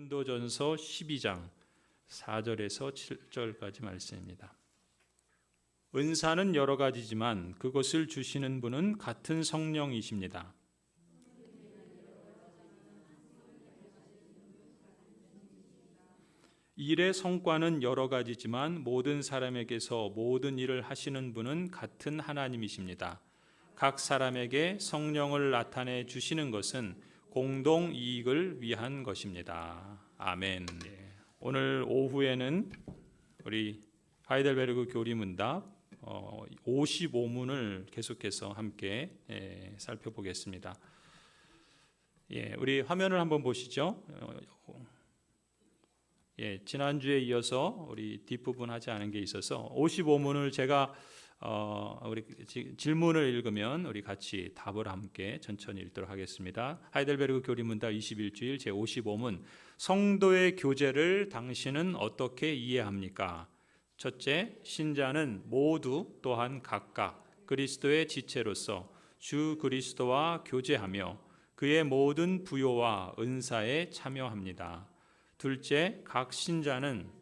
고린도전서 12장 4절에서 7절까지 말씀입니다. 은사는 여러 가지지만 그것을 주시는 분은 같은 성령이십니다. 일의 성과는 여러 가지지만 모든 사람에게서 모든 일을 하시는 분은 같은 하나님이십니다. 각 사람에게 성령을 나타내 주시는 것은 공동 이익을 위한 것입니다. 아멘. 오늘 오후에는 우리 하이델베르그 교리문답 55문을 계속해서 함께 살펴보겠습니다. 우리 화면을 한번 보시죠. 지난주에 이어서 우리 뒷부분 하지 않은 게 있어서 55문을 제가 우리 질문을 읽으면 우리 같이 답을 함께 천천히 읽도록 하겠습니다. 하이델베르그 교리문답 21주일 제55문 성도의 교제를 당신은 어떻게 이해합니까? 첫째, 신자는 모두 또한 각각 그리스도의 지체로서 주 그리스도와 교제하며 그의 모든 부요와 은사에 참여합니다. 둘째, 각 신자는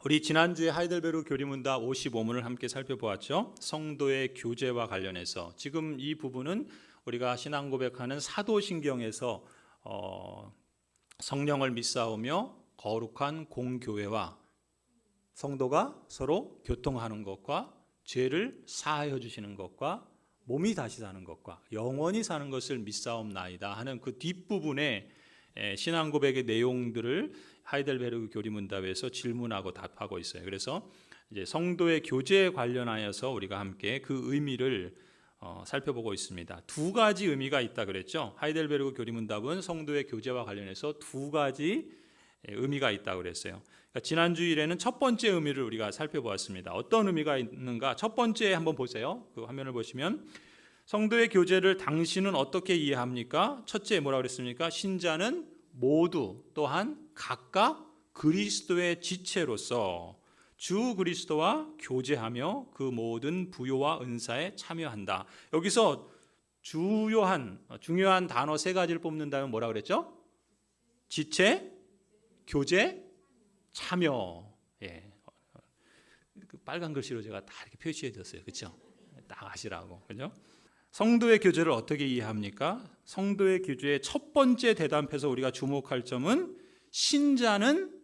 우리 지난주에 하이델베르그 교리문답 55문을 함께 살펴보았죠. 성도의 교제와 관련해서 지금 이 부분은 우리가 신앙 고백하는 사도신경에서 성령을 믿사오며 거룩한 공교회와 성도가 서로 교통하는 것과 죄를 사하여 주시는 것과 몸이 다시 사는 것과 영원히 사는 것을 믿사옵나이다 하는 그 뒷부분에 신앙 고백의 내용들을 하이델베르그 교리문답에서 질문하고 답하고 있어요. 그래서 이제 성도의 교제에 관련하여서 우리가 함께 그 의미를 살펴보고 있습니다. 두 가지 의미가 있다 그랬죠. 하이델베르그 교리문답은 성도의 교제와 관련해서 두 가지 의미가 있다고 그랬어요. 그러니까 지난 주일에는 첫 번째 의미를 우리가 살펴보았습니다. 어떤 의미가 있는가? 첫 번째 한번 보세요. 그 화면을 보시면 성도의 교제를 당신은 어떻게 이해합니까? 첫째 뭐라고 그랬습니까? 신자는 모두 또한 각각 그리스도의 지체로서 주 그리스도와 교제하며 그 모든 부요와 은사에 참여한다. 여기서 중요한 단어 세 가지를 뽑는다면 뭐라고 그랬죠? 지체, 교제, 참여. 그 빨간 글씨로 제가 다 이렇게 표시해 줬어요. 그렇죠? 딱 하시라고. 그죠? 성도의 교제를 어떻게 이해합니까? 성도의 교제의 첫 번째 대답에서 우리가 주목할 점은 신자는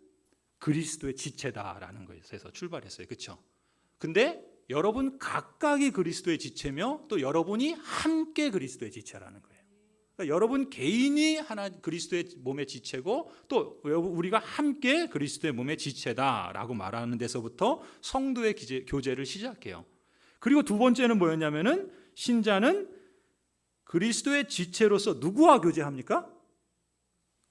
그리스도의 지체다라는 것에서 출발했어요. 그렇죠? 근데 여러분 각각이 그리스도의 지체며 또 여러분이 함께 그리스도의 지체라는 거예요. 그러니까 여러분 개인이 하나 그리스도의 몸의 지체고 또 우리가 함께 그리스도의 몸의 지체다라고 말하는 데서부터 성도의 교제를 시작해요. 그리고 두 번째는 뭐였냐면은 신자는 그리스도의 지체로서 누구와 교제합니까?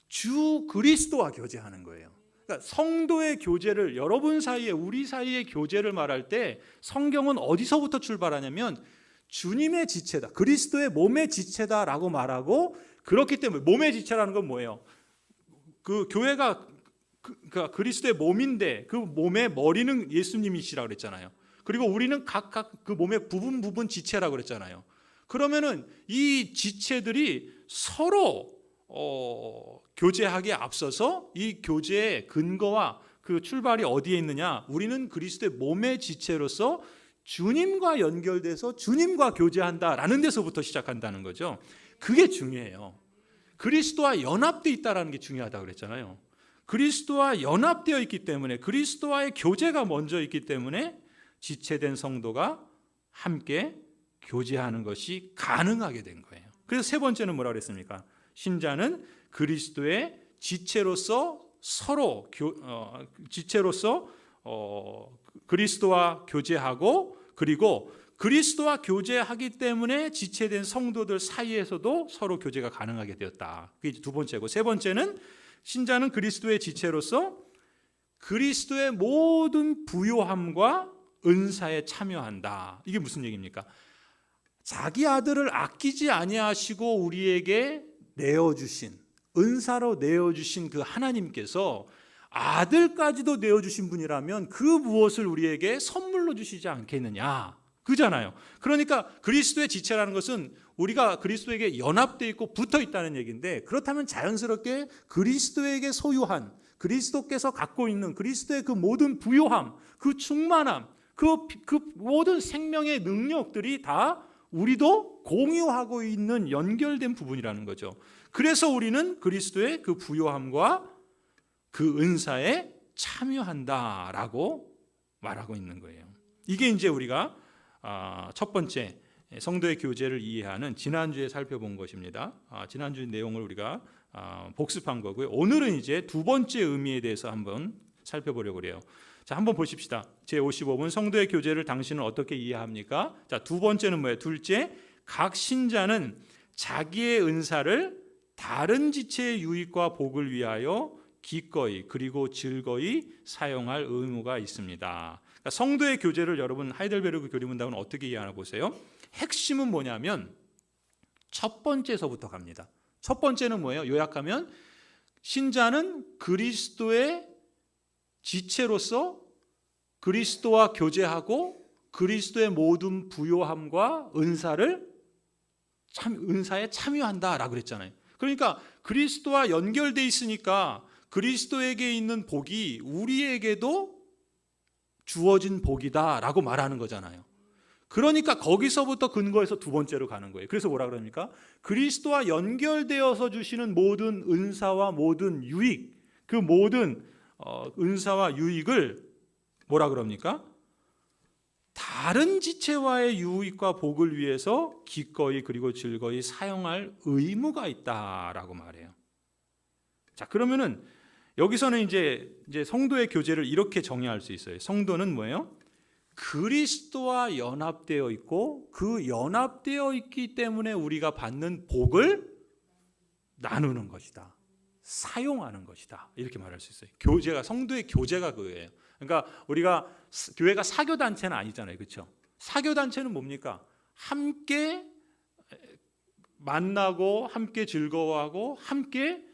주 그리스도와 교제하는 거예요. 그러니까 성도의 교제를 여러분 사이에 우리 사이의 교제를 말할 때 성경은 어디서부터 출발하냐면 주님의 지체다. 그리스도의 몸의 지체다라고 말하고 그렇기 때문에 몸의 지체라는 건 뭐예요? 그 교회가 그리스도의 몸인데 그 몸의 머리는 예수님이시라고 그랬잖아요. 그리고 우리는 각각 그 몸의 부분 지체라고 그랬잖아요. 그러면은 이 지체들이 서로 교제하기에 앞서서 이 교제의 근거와 그 출발이 어디에 있느냐? 우리는 그리스도의 몸의 지체로서 주님과 연결돼서 주님과 교제한다라는 데서부터 시작한다는 거죠. 그게 중요해요. 그리스도와 연합되어 있다는 게 중요하다고 그랬잖아요. 그리스도와 연합되어 있기 때문에 그리스도와의 교제가 먼저 있기 때문에 지체된 성도가 함께 교제하는 것이 가능하게 된 거예요. 그래서 세 번째는 뭐라고 그랬습니까? 신자는 그리스도의 지체로서 서로 그리스도와 교제하고 그리고 그리스도와 교제하기 때문에 지체된 성도들 사이에서도 서로 교제가 가능하게 되었다. 그게 두 번째고 세 번째는 신자는 그리스도의 지체로서 그리스도의 모든 부요함과 은사에 참여한다. 이게 무슨 얘기입니까? 자기 아들을 아끼지 아니하시고 우리에게 내어주신 은사로 내어주신 그 하나님께서 아들까지도 내어주신 분이라면 그 무엇을 우리에게 선물로 선물로 주시지 않겠느냐, 그잖아요. 그러니까 그리스도의 지체라는 것은 우리가 그리스도에게 연합되어 있고 붙어 있다는 얘기인데, 그렇다면 자연스럽게 그리스도에게 소유한, 그리스도께서 갖고 있는 그리스도의 그 모든 부요함, 그 충만함, 그 모든 생명의 능력들이 다 우리도 공유하고 있는 연결된 부분이라는 거죠. 그래서 우리는 그리스도의 그 부요함과 그 은사에 참여한다라고 말하고 있는 거예요. 이게 이제 우리가 첫 번째 성도의 교제를 이해하는 지난주에 살펴본 것입니다. 지난주 내용을 우리가 복습한 거고요. 오늘은 이제 두 번째 의미에 대해서 한번 살펴보려고 그래요. 자, 한번 보십시다. 제55분 성도의 교제를 당신은 어떻게 이해합니까? 자, 두 번째는 뭐예요? 둘째, 각 신자는 자기의 은사를 다른 지체의 유익과 복을 위하여 기꺼이 그리고 즐거이 사용할 의무가 있습니다. 그러니까 성도의 교제를 여러분 하이델베르그 교리문답은 어떻게 이해하나 보세요. 핵심은 뭐냐면 첫 번째서부터 갑니다. 첫 번째는 뭐예요? 요약하면 신자는 그리스도의 지체로서 그리스도와 교제하고 그리스도의 모든 부요함과 은사에 참여한다라고 그랬잖아요. 그러니까 그리스도와 연결돼 있으니까 그리스도에게 있는 복이 우리에게도 주어진 복이다라고 말하는 거잖아요. 그러니까 거기서부터 근거해서 두 번째로 가는 거예요. 그래서 뭐라 그럽니까? 그리스도와 연결되어서 주시는 모든 은사와 모든 유익, 그 모든 은사와 유익을 뭐라 그럽니까? 다른 지체와의 유익과 복을 위해서 기꺼이 그리고 즐거이 사용할 의무가 있다라고 말해요. 자, 그러면은 여기서는 이제 성도의 교제를 이렇게 정의할 수 있어요. 성도는 뭐예요? 그리스도와 연합되어 있고 그 연합되어 있기 때문에 우리가 받는 복을 나누는 것이다. 사용하는 것이다. 이렇게 말할 수 있어요. 교제가, 성도의 교제가 그거예요. 그러니까 우리가 교회가 사교 단체는 아니잖아요. 그렇죠? 사교 단체는 뭡니까? 함께 만나고 함께 즐거워하고 함께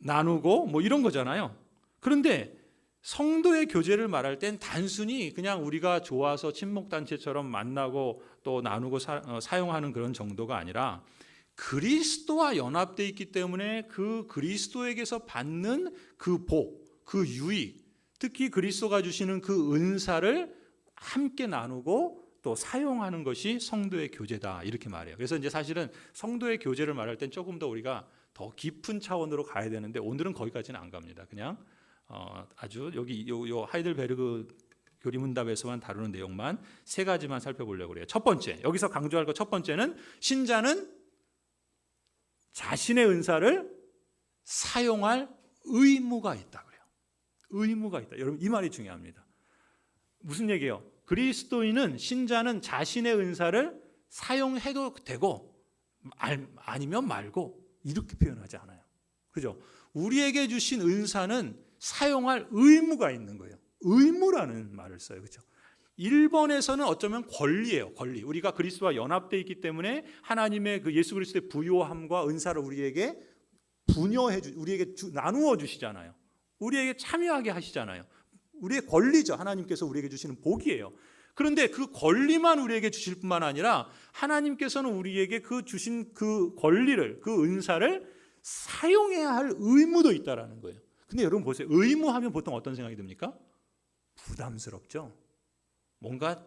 나누고 뭐 이런 거잖아요. 그런데 성도의 교제를 말할 땐 단순히 그냥 우리가 좋아서 친목단체처럼 만나고 또 나누고 사용하는 그런 정도가 아니라 그리스도와 연합되어 있기 때문에 그 그리스도에게서 받는 그 복, 그 유익, 특히 그리스도가 주시는 그 은사를 함께 나누고 또 사용하는 것이 성도의 교제다, 이렇게 말해요. 그래서 이제 사실은 성도의 교제를 말할 땐 조금 더 우리가 더 깊은 차원으로 가야 되는데 오늘은 거기까지는 안 갑니다. 그냥 아주 여기 요 하이델베르그 교리문답에서만 다루는 내용만 세 가지만 살펴보려고 그래요. 첫 번째, 여기서 강조할 것 첫 번째는 신자는 자신의 은사를 사용할 의무가 있다 그래요. 의무가 있다. 여러분 이 말이 중요합니다. 무슨 얘기예요? 그리스도인은, 신자는 자신의 은사를 사용해도 되고 아니면 말고 이렇게 표현하지 않아요. 그죠? 우리에게 주신 은사는 사용할 의무가 있는 거예요. 의무라는 말을 써요. 그렇죠? 1번에서는 어쩌면 권리예요. 권리. 우리가 그리스도와 연합되어 있기 때문에 하나님의 그 예수 그리스도의 부요함과 은사를 우리에게 우리에게 나누어 주시잖아요. 우리에게 참여하게 하시잖아요. 우리의 권리죠. 하나님께서 우리에게 주시는 복이에요. 그런데 그 권리만 우리에게 주실 뿐만 아니라 하나님께서는 우리에게 그 주신 그 권리를, 그 은사를 사용해야 할 의무도 있다라는 거예요. 근데 여러분 보세요. 의무하면 보통 어떤 생각이 듭니까? 부담스럽죠. 뭔가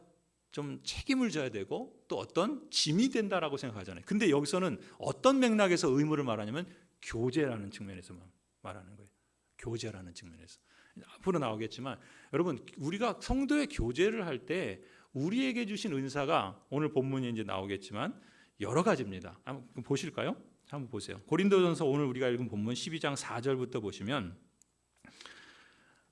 좀 책임을 져야 되고 또 어떤 짐이 된다라고 생각하잖아요. 근데 여기서는 어떤 맥락에서 의무를 말하냐면 교제라는 측면에서 말하는 거예요. 교제라는 측면에서. 앞으로 나오겠지만 여러분, 우리가 성도의 교제를 할 때 우리에게 주신 은사가 오늘 본문에 이제 나오겠지만 여러 가지입니다. 한번 보실까요? 한번 보세요. 고린도전서 오늘 우리가 읽은 본문 12장 4절부터 보시면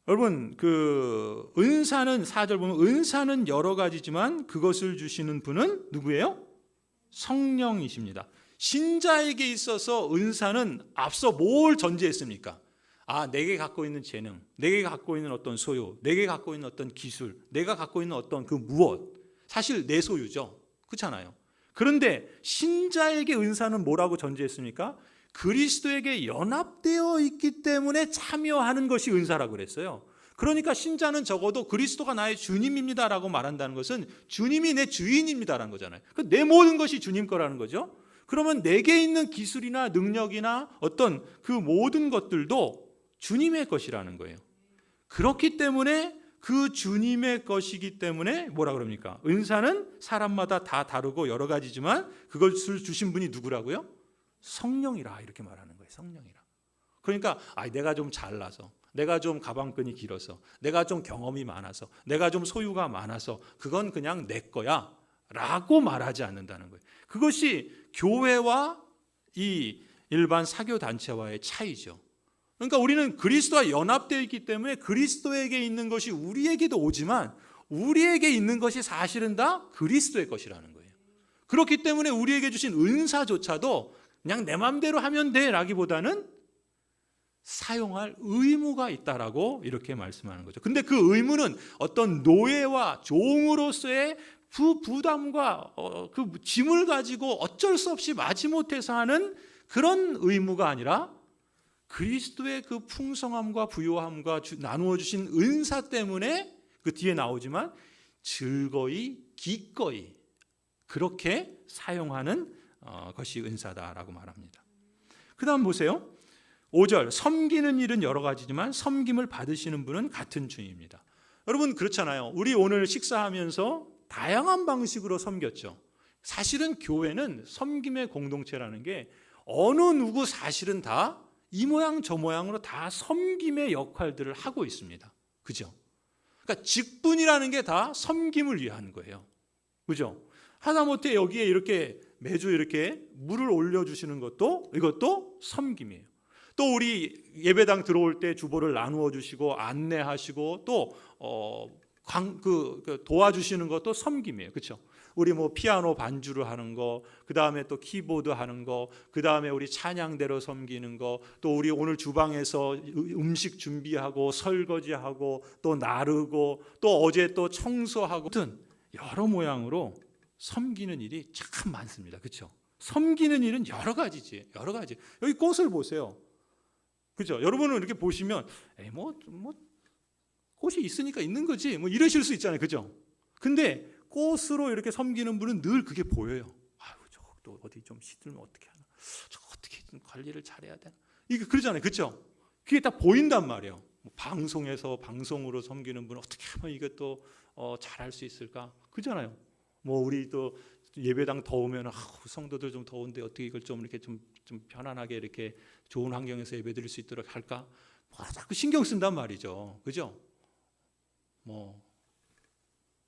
여러분, 그 은사는 4절 보면 은사는 여러 가지지만 그것을 주시는 분은 누구예요? 성령이십니다. 신자에게 있어서 은사는 앞서 뭘 전제했습니까? 내게 갖고 있는 재능, 내게 갖고 있는 어떤 소유, 내게 갖고 있는 어떤 기술, 내가 갖고 있는 어떤 그 무엇, 사실 내 소유죠. 그렇잖아요. 그런데 신자에게 은사는 뭐라고 전제했습니까? 그리스도에게 연합되어 있기 때문에 참여하는 것이 은사라고 그랬어요. 그러니까 신자는 적어도 그리스도가 나의 주님입니다라고 말한다는 것은 주님이 내 주인입니다라는 거잖아요. 내 모든 것이 주님 거라는 거죠. 그러면 내게 있는 기술이나 능력이나 어떤 그 모든 것들도 주님의 것이라는 거예요. 그렇기 때문에 그 주님의 것이기 때문에 뭐라 그럽니까? 은사는 사람마다 다 다르고 여러 가지지만 그것을 주신 분이 누구라고요? 성령이라 이렇게 말하는 거예요. 성령이라. 그러니까 내가 좀 잘나서, 내가 좀 가방끈이 길어서, 내가 좀 경험이 많아서, 내가 좀 소유가 많아서 그건 그냥 내 거야 라고 말하지 않는다는 거예요. 그것이 교회와 이 일반 사교단체와의 차이죠. 그러니까 우리는 그리스도와 연합되어 있기 때문에 그리스도에게 있는 것이 우리에게도 오지만 우리에게 있는 것이 사실은 다 그리스도의 것이라는 거예요. 그렇기 때문에 우리에게 주신 은사조차도 그냥 내 마음대로 하면 돼 라기보다는 사용할 의무가 있다라고 이렇게 말씀하는 거죠. 근데 그 의무는 어떤 노예와 종으로서의 부담과 그 짐을 가지고 어쩔 수 없이 마지못해서 하는 그런 의무가 아니라 그리스도의 그 풍성함과 부요함과 나누어 주신 은사 때문에 그 뒤에 나오지만 즐거이 기꺼이 그렇게 사용하는 것이 은사다라고 말합니다. 그 다음 보세요. 5절 섬기는 일은 여러 가지지만 섬김을 받으시는 분은 같은 주입니다. 여러분 그렇잖아요. 우리 오늘 식사하면서 다양한 방식으로 섬겼죠. 사실은 교회는 섬김의 공동체라는 게 어느 누구 사실은 다 이 모양 저 모양으로 다 섬김의 역할들을 하고 있습니다. 그죠? 그러니까 직분이라는 게 다 섬김을 위한 거예요. 그죠? 하다못해 여기에 이렇게 매주 이렇게 물을 올려주시는 것도 이것도 섬김이에요. 또 우리 예배당 들어올 때 주보를 나누어 주시고 안내하시고 또 도와주시는 것도 섬김이에요. 그렇죠? 우리 뭐 피아노 반주를 하는 거, 그 다음에 또 키보드 하는 거, 그 다음에 우리 찬양대로 섬기는 거, 또 우리 오늘 주방에서 음식 준비하고 설거지하고 또 나르고 또 어제 또 청소하고 등 여러 모양으로 섬기는 일이 참 많습니다. 그렇죠? 섬기는 일은 여러 가지지. 여러 가지. 여기 꽃을 보세요. 그죠? 여러분은 이렇게 보시면 뭐 꽃이 있으니까 있는 거지 뭐 이러실 수 있잖아요. 그죠? 근데 꽃으로 이렇게 섬기는 분은 늘 그게 보여요. 저또 어디 좀 시들면 어떻게 하나? 저 어떻게 좀 관리를 잘해야 되나? 이게 그러잖아요. 그죠? 그게 딱 보인단 말이에요. 방송에서 방송으로 섬기는 분은 어떻게 하면 이것도 잘할 수 있을까? 그잖아요. 뭐 우리 또 예배당 더우면 성도들 좀 더운데 어떻게 이걸 좀 이렇게 좀 편안하게 이렇게 좋은 환경에서 예배드릴 수 있도록 할까? 자꾸 신경 쓴단 말이죠. 그죠?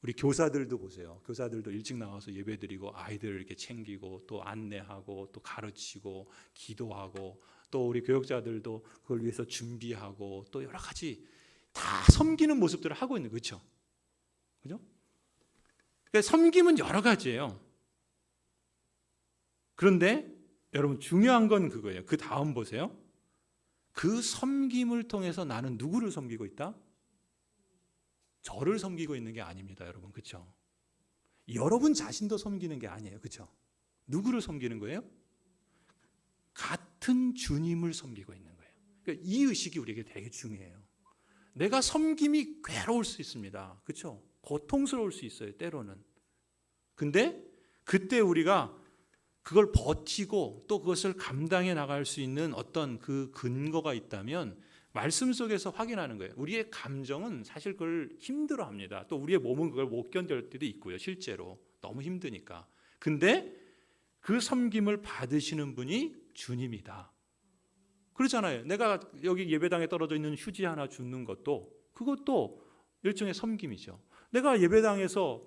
우리 교사들도 보세요. 교사들도 일찍 나와서 예배드리고 아이들을 이렇게 챙기고 또 안내하고 또 가르치고 기도하고 또 우리 교역자들도 그걸 위해서 준비하고 또 여러 가지 다 섬기는 모습들을 하고 있는 거죠. 그죠? 그러니까 섬김은 여러 가지예요. 그런데 여러분 중요한 건 그거예요. 그 다음 보세요. 그 섬김을 통해서 나는 누구를 섬기고 있다? 저를 섬기고 있는 게 아닙니다, 여러분. 그렇죠? 여러분 자신도 섬기는 게 아니에요. 그렇죠? 누구를 섬기는 거예요? 같은 주님을 섬기고 있는 거예요. 그러니까 이 의식이 우리에게 되게 중요해요. 내가 섬김이 괴로울 수 있습니다. 그렇죠? 고통스러울 수 있어요, 때로는. 근데 그때 우리가 그걸 버티고 또 그것을 감당해 나갈 수 있는 어떤 그 근거가 있다면 말씀 속에서 확인하는 거예요. 우리의 감정은 사실 그걸 힘들어합니다. 또 우리의 몸은 그걸 못 견딜 때도 있고요. 실제로 너무 힘드니까. 근데 그 섬김을 받으시는 분이 주님이다. 그렇잖아요. 내가 여기 예배당에 떨어져 있는 휴지 하나 줍는 것도 그것도 일종의 섬김이죠. 내가 예배당에서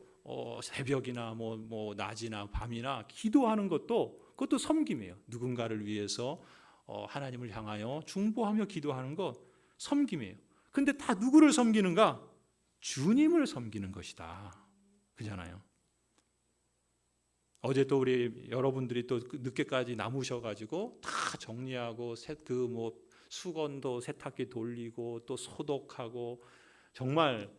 새벽이나 뭐 낮이나 밤이나 기도하는 것도 그것도 섬김이에요. 누군가를 위해서 하나님을 향하여 중보하며 기도하는 것 섬김이에요. 근데 다 누구를 섬기는가? 주님을 섬기는 것이다. 그잖아요. 어제 또 우리 여러분들이 또 늦게까지 남으셔가지고 다 정리하고 수건도 세탁기 돌리고 또 소독하고 정말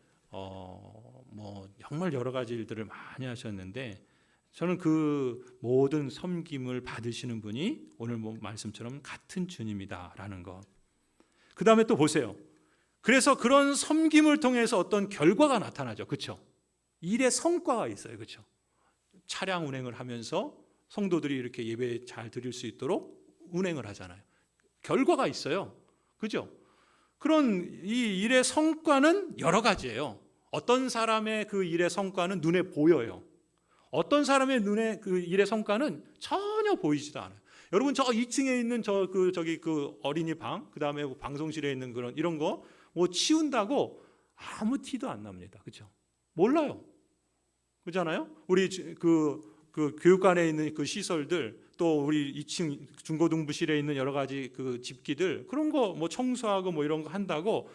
정말 여러 가지 일들을 많이 하셨는데 저는 그 모든 섬김을 받으시는 분이 오늘 말씀처럼 같은 주님이다라는 것. 그 다음에 또 보세요. 그래서 그런 섬김을 통해서 어떤 결과가 나타나죠. 그렇죠? 일의 성과가 있어요. 그렇죠? 차량 운행을 하면서 성도들이 이렇게 예배 잘 드릴 수 있도록 운행을 하잖아요. 결과가 있어요. 그죠? 그런 이 일의 성과는 여러 가지예요. 어떤 사람의 그 일의 성과는 눈에 보여요. 어떤 사람의 눈에 그 일의 성과는 전혀 보이지도 않아요. 여러분 저 2층에 있는 저기 그 어린이 방, 그다음에 방송실에 있는 그런 이런 거 뭐 치운다고 아무 티도 안 납니다. 그렇죠? 몰라요. 그렇잖아요? 우리 그 교육관에 있는 그 시설들, 또 우리 2층 중고등부실에 있는 여러 가지 그 집기들, 그런 거 뭐 청소하고 뭐 이런 거 한다고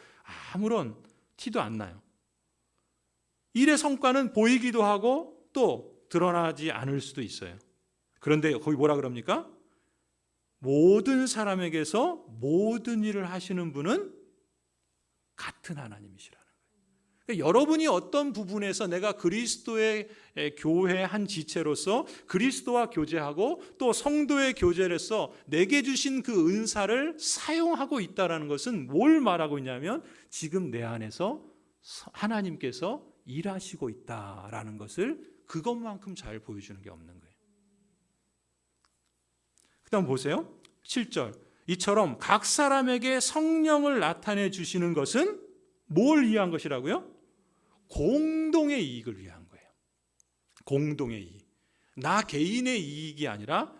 아무런 티도 안 나요. 일의 성과는 보이기도 하고 또 드러나지 않을 수도 있어요. 그런데 거기 뭐라 그럽니까? 모든 사람에게서 모든 일을 하시는 분은 같은 하나님이시라는 거예요. 그러니까 여러분이 어떤 부분에서 내가 그리스도의 교회 한 지체로서 그리스도와 교제하고 또 성도의 교제로서 내게 주신 그 은사를 사용하고 있다는 것은 뭘 말하고 있냐면 지금 내 안에서 하나님께서 일하시고 있다라는 것을 그것만큼 잘 보여주는 게 없는 거예요. 그 다음 보세요. 7절. 이처럼 각 사람에게 성령을 나타내 주시는 것은 뭘 위한 것이라고요? 공동의 이익을 위한 거예요. 공동의 이익. 나 개인의 이익이 아니라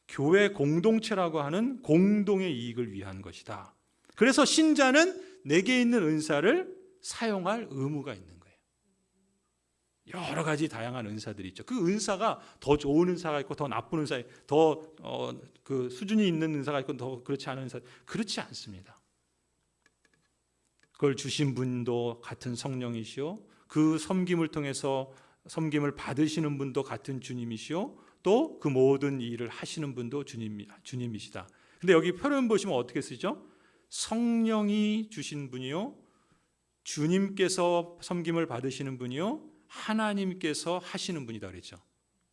교회 공동체라고 하는 공동의 이익을 위한 것이다. 그래서 신자는 내게 있는 은사를 사용할 의무가 있는 거예요. 여러 가지 다양한 은사들이 있죠. 그 은사가 더 좋은 은사가 있고 더 나쁜 은사, 더 그 수준이 있는 은사가 있고 더 그렇지 않은 은사, 그렇지 않습니다. 그걸 주신 분도 같은 성령이시오. 그 섬김을 통해서 섬김을 받으시는 분도 같은 주님이시오. 또 그 모든 일을 하시는 분도 주님이시다. 근데 여기 표현 보시면 어떻게 쓰죠? 성령이 주신 분이요, 주님께서 섬김을 받으시는 분이요, 하나님께서 하시는 분이다 그랬죠.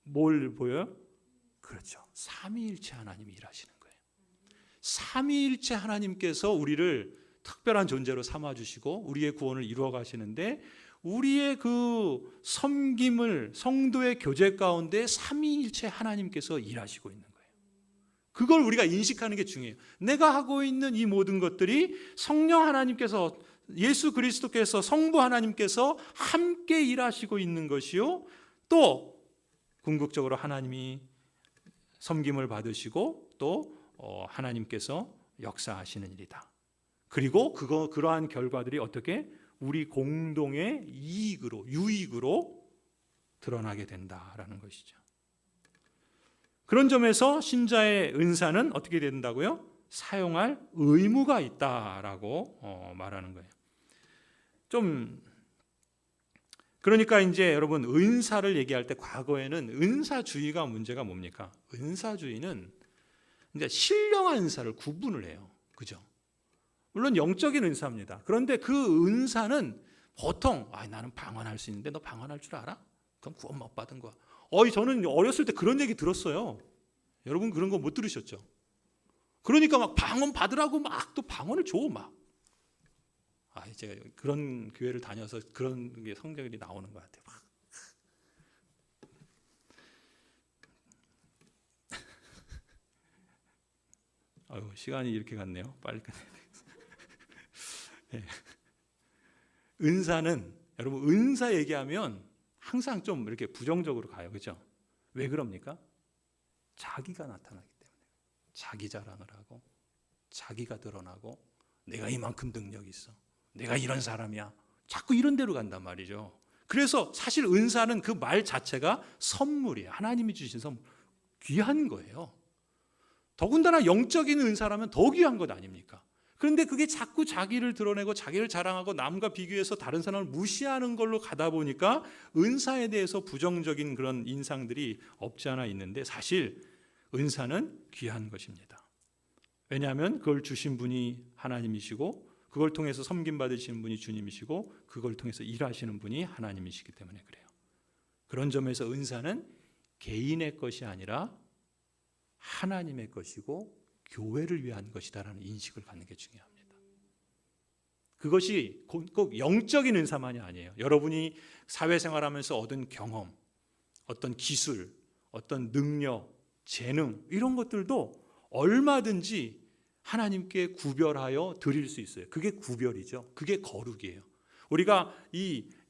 뭘 보여요? 그렇죠. 삼위일체 하나님이 일하시는 거예요. 삼위일체 하나님께서 우리를 특별한 존재로 삼아주시고 우리의 구원을 이루어 가시는데 우리의 그 섬김을 성도의 교제 가운데 삼위일체 하나님께서 일하시고 있는 거예요. 그걸 우리가 인식하는 게 중요해요. 내가 하고 있는 이 모든 것들이 성령 하나님께서, 예수 그리스도께서, 성부 하나님께서 함께 일하시고 있는 것이요, 또 궁극적으로 하나님이 섬김을 받으시고 또 하나님께서 역사하시는 일이다. 그리고 그러한 결과들이 어떻게 우리 공동의 이익으로, 유익으로 드러나게 된다라는 것이죠. 그런 점에서 신자의 은사는 어떻게 된다고요? 사용할 의무가 있다라고 말하는 거예요. 그러니까 이제 여러분 은사를 얘기할 때 과거에는 은사주의가 문제가 뭡니까? 은사주의는 이제 신령한 은사를 구분을 해요. 그죠? 물론 영적인 은사입니다. 그런데 그 은사는 보통 나는 방언할 수 있는데 너 방언할 줄 알아? 그럼 구원 못 받은 거야. 저는 어렸을 때 그런 얘기 들었어요. 여러분 그런 거 못 들으셨죠? 그러니까 막 방언 받으라고 막 또 방언을 줘 막. 제가 그런 교회를 다녀서 그런 게 성경이 나오는 것 같아요. 시간이 이렇게 갔네요. 빨리 끝내야 되겠어요. 네. 은사는 여러분 은사 얘기하면 항상 좀 이렇게 부정적으로 가요. 그렇죠? 왜 그럽니까? 자기가 나타나기 때문에. 자기 자랑을 하고 자기가 드러나고 내가 이만큼 능력이 있어. 내가 이런 사람이야. 자꾸 이런 데로 간단 말이죠. 그래서 사실 은사는 그 말 자체가 선물이에요. 하나님이 주신 선물. 귀한 거예요. 더군다나 영적인 은사라면 더 귀한 것 아닙니까? 그런데 그게 자꾸 자기를 드러내고 자기를 자랑하고 남과 비교해서 다른 사람을 무시하는 걸로 가다 보니까 은사에 대해서 부정적인 그런 인상들이 없지 않아 있는데 사실 은사는 귀한 것입니다. 왜냐하면 그걸 주신 분이 하나님이시고 그걸 통해서 섬김 받으시는 분이 주님이시고 그걸 통해서 일하시는 분이 하나님이시기 때문에 그래요. 그런 점에서 은사는 개인의 것이 아니라 하나님의 것이고 교회를 위한 것이다라는 인식을 갖는 게 중요합니다. 그것이 꼭 영적인 은사만이 아니에요. 여러분이 사회생활하면서 얻은 경험, 어떤 기술, 어떤 능력, 재능 이런 것들도 얼마든지 하나님께 구별하여 드릴 수 있어요. 그게 구별이죠. 그게 거룩이에요. 우리가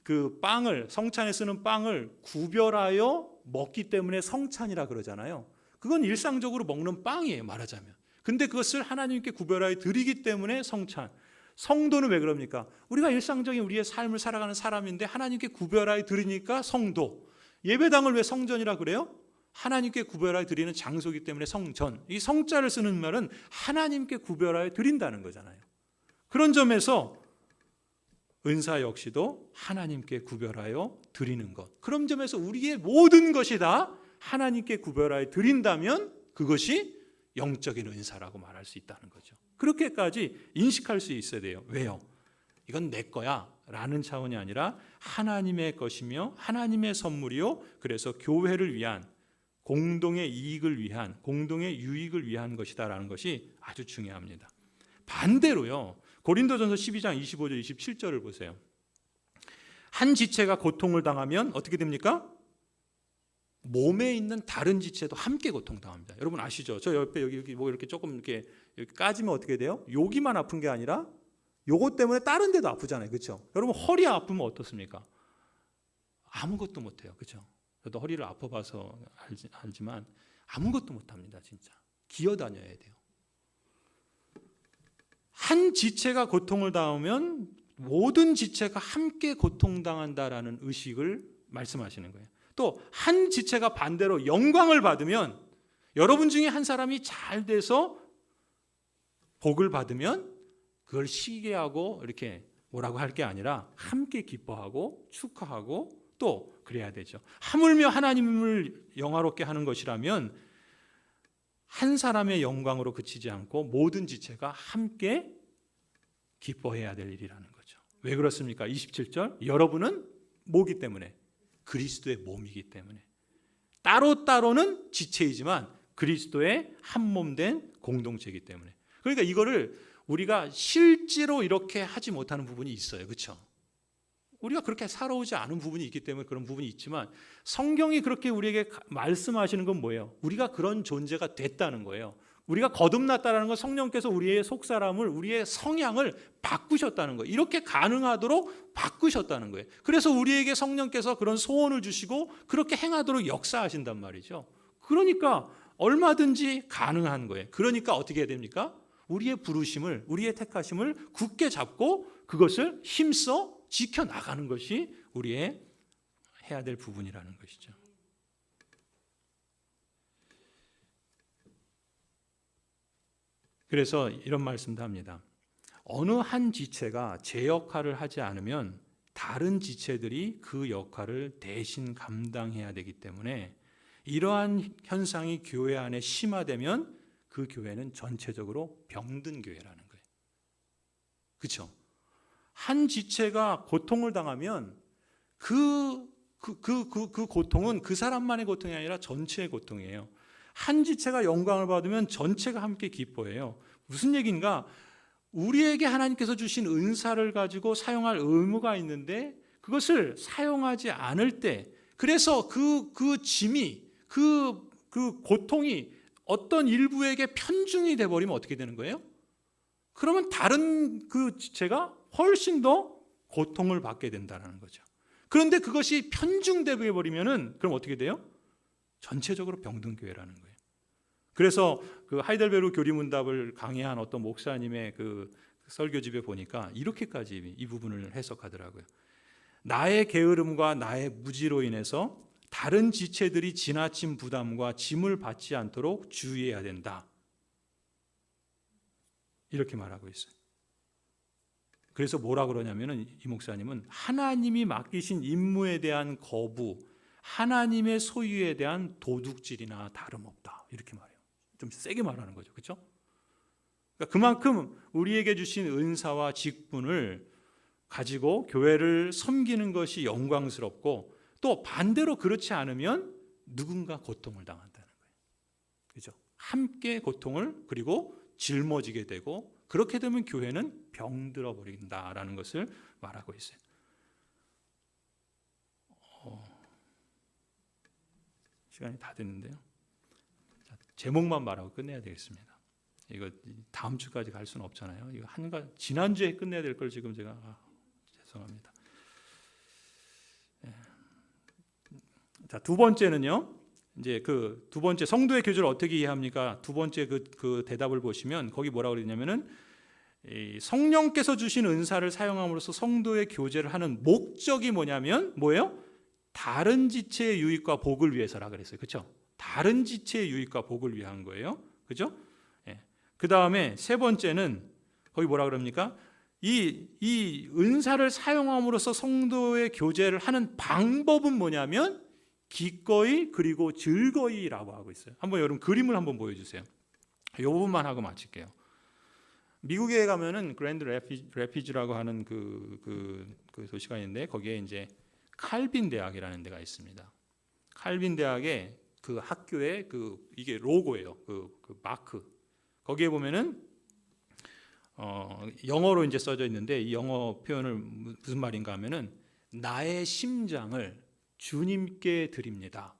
그 빵을, 성찬에 쓰는 빵을 구별하여 먹기 때문에 성찬이라 그러잖아요. 그건 일상적으로 먹는 빵이에요, 말하자면. 근데 그것을 하나님께 구별하여 드리기 때문에 성찬. 성도는 왜 그럽니까? 우리가 일상적인 우리의 삶을 살아가는 사람인데 하나님께 구별하여 드리니까 성도. 예배당을 왜 성전이라 그래요? 하나님께 구별하여 드리는 장소이기 때문에 성전. 이 성자를 쓰는 말은 하나님께 구별하여 드린다는 거잖아요. 그런 점에서 은사 역시도 하나님께 구별하여 드리는 것. 그런 점에서 우리의 모든 것이 다 하나님께 구별하여 드린다면 그것이 영적인 은사라고 말할 수 있다는 거죠. 그렇게까지 인식할 수 있어야 돼요. 왜요? 이건 내 거야 라는 차원이 아니라 하나님의 것이며 하나님의 선물이요, 그래서 교회를 위한, 공동의 이익을 위한, 공동의 유익을 위한 것이다 라는 것이 아주 중요합니다. 반대로요, 고린도전서 12장 25절 27절을 보세요. 한 지체가 고통을 당하면 어떻게 됩니까? 몸에 있는 다른 지체도 함께 고통당합니다. 여러분 아시죠? 저 옆에 여기 뭐 이렇게 조금 이렇게 까지면 어떻게 돼요? 여기만 아픈 게 아니라 요것 때문에 다른 데도 아프잖아요. 그렇죠? 여러분 허리 아프면 어떻습니까? 아무것도 못 해요. 그렇죠? 저도 허리를 아파봐서 알지만 아무것도 못 합니다. 진짜. 기어다녀야 돼요. 한 지체가 고통을 당하면 모든 지체가 함께 고통당한다라는 의식을 말씀하시는 거예요. 또 한 지체가 반대로 영광을 받으면, 여러분 중에 한 사람이 잘 돼서 복을 받으면 그걸 시기하고 이렇게 뭐라고 할 게 아니라 함께 기뻐하고 축하하고 또 그래야 되죠. 하물며 하나님을 영화롭게 하는 것이라면 한 사람의 영광으로 그치지 않고 모든 지체가 함께 기뻐해야 될 일이라는 거죠. 왜 그렇습니까? 27절, 여러분은 뭐기 때문에? 그리스도의 몸이기 때문에. 따로따로는 지체이지만 그리스도의 한 몸 된 공동체이기 때문에. 그러니까 이거를 우리가 실제로 이렇게 하지 못하는 부분이 있어요. 그렇죠? 우리가 그렇게 살아오지 않은 부분이 있기 때문에 그런 부분이 있지만 성경이 그렇게 우리에게 말씀하시는 건 뭐예요? 우리가 그런 존재가 됐다는 거예요. 우리가 거듭났다는 건 성령께서 우리의 속사람을, 우리의 성향을 바꾸셨다는 거예요. 이렇게 가능하도록 바꾸셨다는 거예요. 그래서 우리에게 성령께서 그런 소원을 주시고 그렇게 행하도록 역사하신단 말이죠. 그러니까 얼마든지 가능한 거예요. 그러니까 어떻게 해야 됩니까? 우리의 부르심을, 우리의 택하심을 굳게 잡고 그것을 힘써 지켜나가는 것이 우리의 해야 될 부분이라는 것이죠. 그래서 이런 말씀도 합니다. 어느 한 지체가 제 역할을 하지 않으면 다른 지체들이 그 역할을 대신 감당해야 되기 때문에 이러한 현상이 교회 안에 심화되면 그 교회는 전체적으로 병든 교회라는 거예요. 그렇죠? 한 지체가 고통을 당하면 그 고통은 그 사람만의 고통이 아니라 전체의 고통이에요. 한 지체가 영광을 받으면 전체가 함께 기뻐해요. 무슨 얘기인가? 우리에게 하나님께서 주신 은사를 가지고 사용할 의무가 있는데 그것을 사용하지 않을 때, 그래서 그 짐이, 그 고통이 어떤 일부에게 편중이 돼버리면 어떻게 되는 거예요? 그러면 다른 그 지체가 훨씬 더 고통을 받게 된다는 거죠. 그런데 그것이 편중돼 버리면은 그럼 어떻게 돼요? 전체적으로 병든 교회라는 거예요. 그래서 그 하이델베르 교리문답을 강의한 어떤 목사님의 그 설교집에 보니까 이렇게까지 이 부분을 해석하더라고요. 나의 게으름과 나의 무지로 인해서 다른 지체들이 지나친 부담과 짐을 받지 않도록 주의해야 된다. 이렇게 말하고 있어요. 그래서 뭐라 그러냐면은 이 목사님은 하나님이 맡기신 임무에 대한 거부, 하나님의 소유에 대한 도둑질이나 다름없다. 이렇게 말해요. 좀 세게 말하는 거죠. 그렇죠? 그러니까 그만큼 우리에게 주신 은사와 직분을 가지고 교회를 섬기는 것이 영광스럽고 또 반대로 그렇지 않으면 누군가 고통을 당한다는 거예요. 그렇죠? 함께 고통을 그리고 짊어지게 되고 그렇게 되면 교회는 병들어 버린다라는 것을 말하고 있어요. 시간이 다 됐는데요. 자, 제목만 말하고 끝내야 되겠습니다. 이거 다음 주까지 갈 수는 없잖아요. 이거 지난주에 끝내야 될 걸 지금 제가 죄송합니다. 자, 두 번째는요. 이제 그 두 번째 성도의 교제를 어떻게 이해합니까? 두 번째 그 대답을 보시면 거기 뭐라고 그러냐면은 이 성령께서 주신 은사를 사용함으로써 성도의 교제를 하는 목적이 뭐예요? 다른 지체의 유익과 복을 위해서라 그랬어요. 그렇죠? 다른 지체의 유익과 복을 위한 거예요. 그렇죠? 예. 그다음에 세 번째는 거기 뭐라 그럽니까? 이 은사를 사용함으로써 성도의 교제를 하는 방법은 뭐냐면 기꺼이 그리고 즐거이라고 하고 있어요. 한번 여러분 그림을 한번 보여주세요. 이 부분만 하고 마칠게요. 미국에 가면은 그랜드 래피즈라고 하는 그 도시가 있는데 거기에 이제 칼빈 대학이라는 데가 있습니다. 칼빈 대학의 그 학교의 이게 로고예요. 그 마크. 거기에 보면은 영어로 이제 써져 있는데 이 영어 표현을 무슨 말인가 하면은 나의 심장을 주님께 드립니다.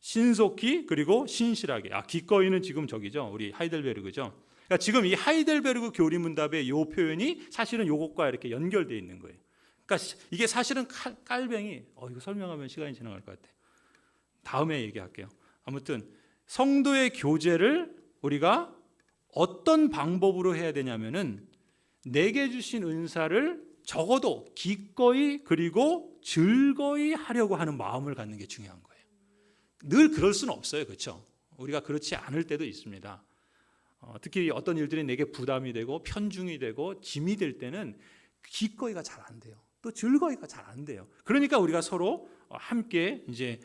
신속히 그리고 신실하게. 기꺼이는 지금 저기죠. 우리 하이델베르그죠. 그러니까 지금 이 하이델베르그 교리문답의 이 표현이 사실은 이것과 이렇게 연결되어 있는 거예요. 그러니까 이게 사실은 깔뱅이. 이거 설명하면 시간이 지나갈 것 같아요. 다음에 얘기할게요. 아무튼 성도의 교제를 우리가 어떤 방법으로 해야 되냐면은 내게 주신 은사를 적어도 기꺼이 그리고 즐거이 하려고 하는 마음을 갖는 게 중요한 거예요. 늘 그럴 수는 없어요. 그렇죠? 우리가 그렇지 않을 때도 있습니다. 특히 어떤 일들이 내게 부담이 되고 편중이 되고 짐이 될 때는 기꺼이가 잘 안 돼요. 또 즐거이가 잘 안 돼요. 그러니까 우리가 서로 함께 이제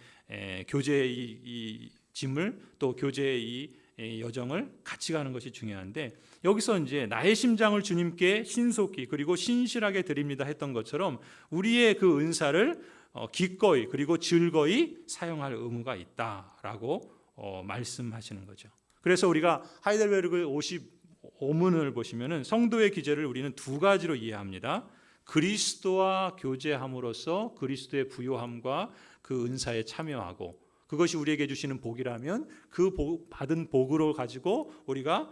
교제의 이 짐을 또 교제의 이 여정을 같이 가는 것이 중요한데 여기서 이제 나의 심장을 주님께 신속히 그리고 신실하게 드립니다 했던 것처럼 우리의 그 은사를 기꺼이 그리고 즐거이 사용할 의무가 있다라고 말씀하시는 거죠. 그래서 우리가 하이델베르그 55문을 보시면은 성도의 기제를 우리는 두 가지로 이해합니다. 그리스도와 교제함으로써 그리스도의 부요함과 그 은사에 참여하고 그것이 우리에게 주시는 복이라면 그 받은 복으로 가지고 우리가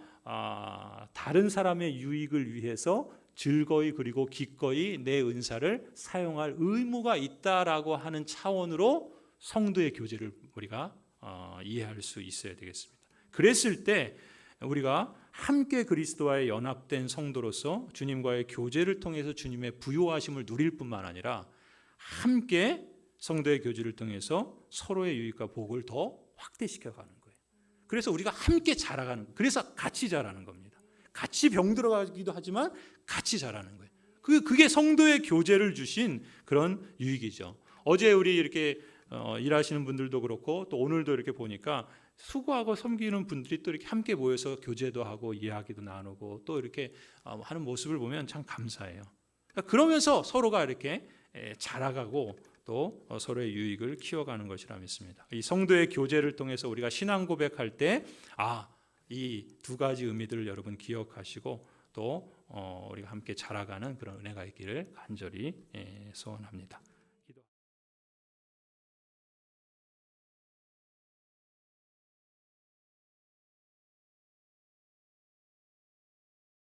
다른 사람의 유익을 위해서 즐거이 그리고 기꺼이 내 은사를 사용할 의무가 있다라고 하는 차원으로 성도의 교제를 우리가 이해할 수 있어야 되겠습니다. 그랬을 때 우리가 함께 그리스도와의 연합된 성도로서 주님과의 교제를 통해서 주님의 부요하심을 누릴 뿐만 아니라 함께 성도의 교제를 통해서 서로의 유익과 복을 더 확대시켜가는 거예요. 그래서 우리가 함께 자라가는 거예요. 그래서 같이 자라는 겁니다. 같이 병들어가기도 하지만 같이 자라는 거예요. 그게 성도의 교제를 주신 그런 유익이죠. 어제 우리 이렇게 일하시는 분들도 그렇고 또 오늘도 이렇게 보니까 수고하고 섬기는 분들이 또 이렇게 함께 모여서 교제도 하고 이야기도 나누고 또 이렇게 하는 모습을 보면 참 감사해요. 그러면서 서로가 이렇게 자라가고 또 서로의 유익을 키워가는 것이라 믿습니다. 이 성도의 교제를 통해서 우리가 신앙 고백할 때 이 두 가지 의미들을 여러분 기억하시고 또 우리가 함께 자라가는 그런 은혜가 있기를 간절히 소원합니다.